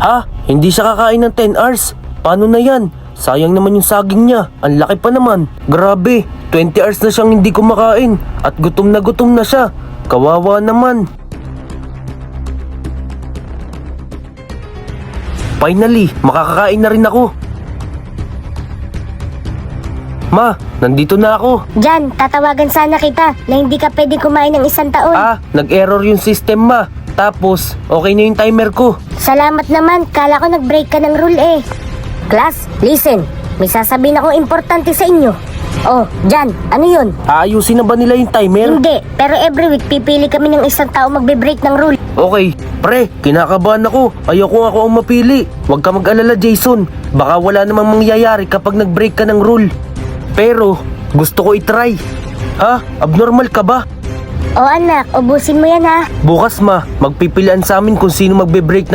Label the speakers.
Speaker 1: Ha? Hindi siya kakain ng 10 hours? Paano na yan? Sayang naman yung saging niya. Ang laki pa naman. Grabe, 20 hours na siyang hindi kumakain. At gutom na siya. Kawawa naman. Finally, makakakain na rin ako. Ma, nandito na ako.
Speaker 2: Jan, tatawagan sana kita na hindi ka pwede kumain ng 1 taon.
Speaker 1: Nag-error yung system, ma. Tapos, okay na yung timer ko.
Speaker 2: Salamat naman, kala ko nag-break ka ng rule eh. Class, listen. May sasabihin akong importante sa inyo. Oh, Jan, ano yun?
Speaker 1: Aayusin na ba nila yung timer?
Speaker 2: Hindi, pero every week pipili kami ng 1 tao magbe-break ng rule.
Speaker 1: Okay, pre, kinakabahan ako. Ayoko ako ang mapili. Huwag ka mag-alala, Jason. Baka wala namang mangyayari kapag nag-break ka ng rule. Pero, gusto ko itry. Ha? Abnormal ka ba?
Speaker 2: O anak, ubusin mo yan ha.
Speaker 1: Bukas, ma, magpipilian sa amin kung sino magbe-break ng